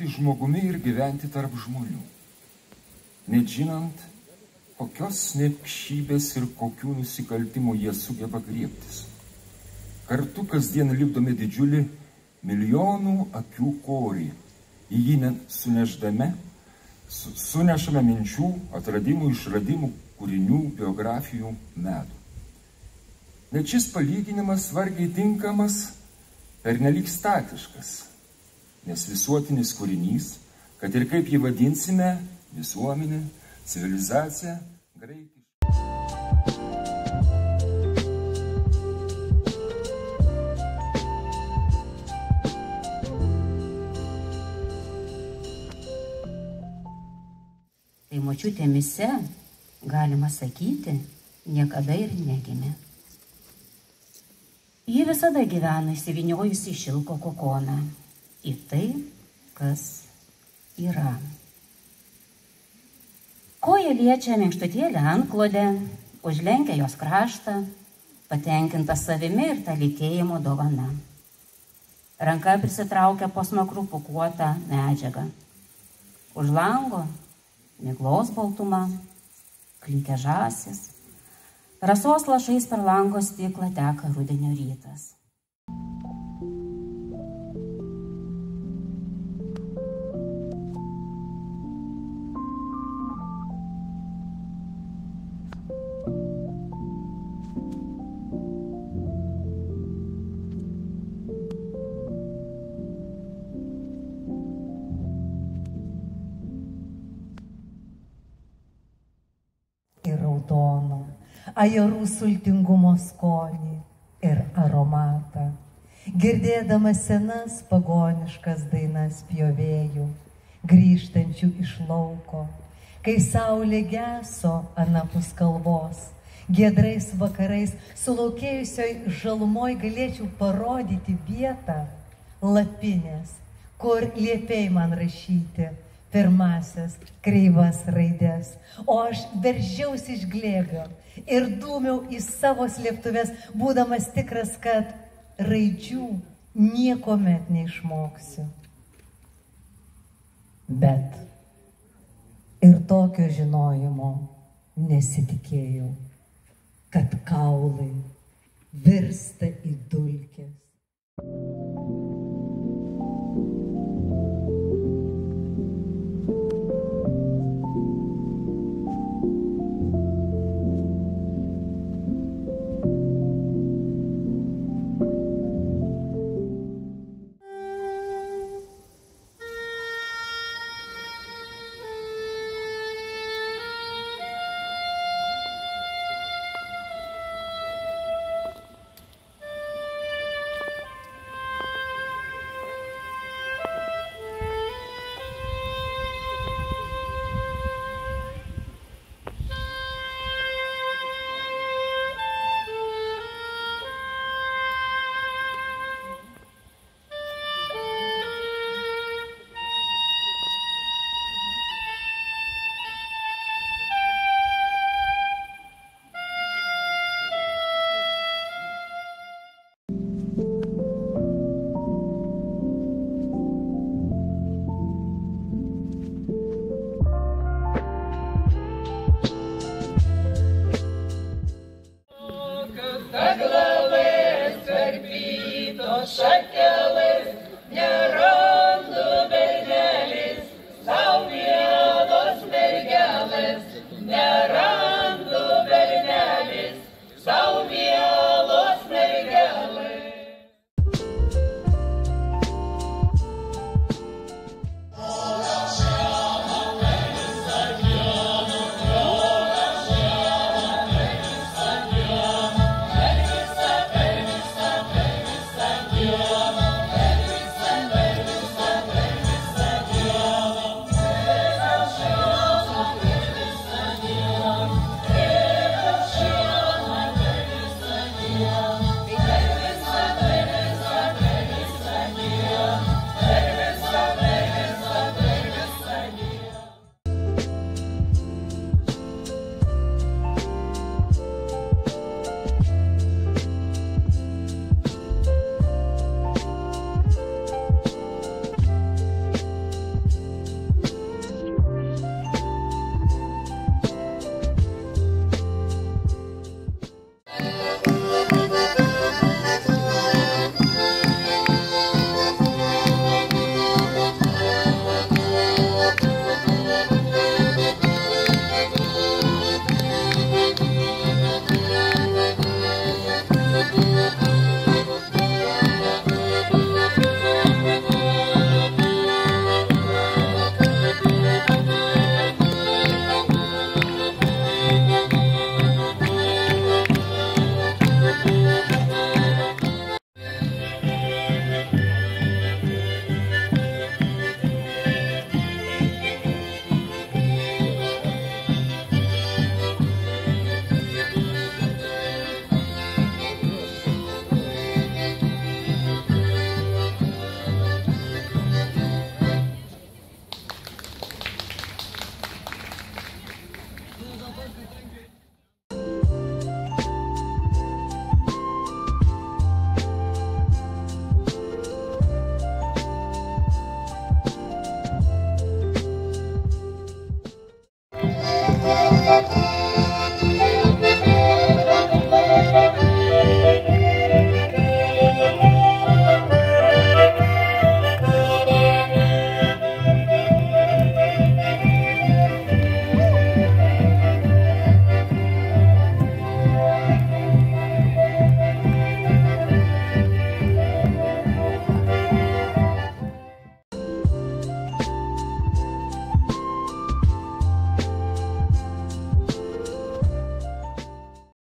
būti žmogumi ir gyventi tarp žmonių, net žinant, kokios niekšybės ir kokių nusikaltimų jie sugeba griebtis. Kartu kasdien lipdome didžiulį milijonų akių korį, į jį sunešame minčių, atradimų, išradimų, kūrinių, biografijų medų. Net šis palyginimas vargiai tinkamas, pernelyg statiškas, nes visuotinis kūrinys, kad ir kaip jį vadinsime, visuomenė, civilizacija, graikiška. Tai močiutė mise, galima sakyti, niekada ir negimė. Ji visada gyvena įsivyniojusi į šilko kokoną, į tai, kas yra. Koja liečia minkštutėlę antklodę, užlenkia jos kraštą, patenkinta savimi ir ta lytėjimo dovana. Ranka prisitraukia po smakru pūkuotą medžiagą. Už lango miglos baltuma, klykia žąsis, rasos lašais per lango stiklą teka rudenio rytas. Ir raudono, ajerų sultingumo skonį ir aromatą, girdėdamas senas pagoniškas dainas pjovėjų, grįžtančių iš lauko, kai saulė geso anapus kalvos, giedrais vakarais sulaukėjusioj žalumoj galėčiau parodyti vietą lapinės, kur liepėjai man rašyti pirmasias kreivas raidės, o aš veržiausi iš glėbio ir dūmiau į savo slėptuves, būdamas tikras, kad raidžių niekuomet neišmoksiu. Bet ir tokio žinojimo nesitikėjau, kad kaulai virsta į dulkes.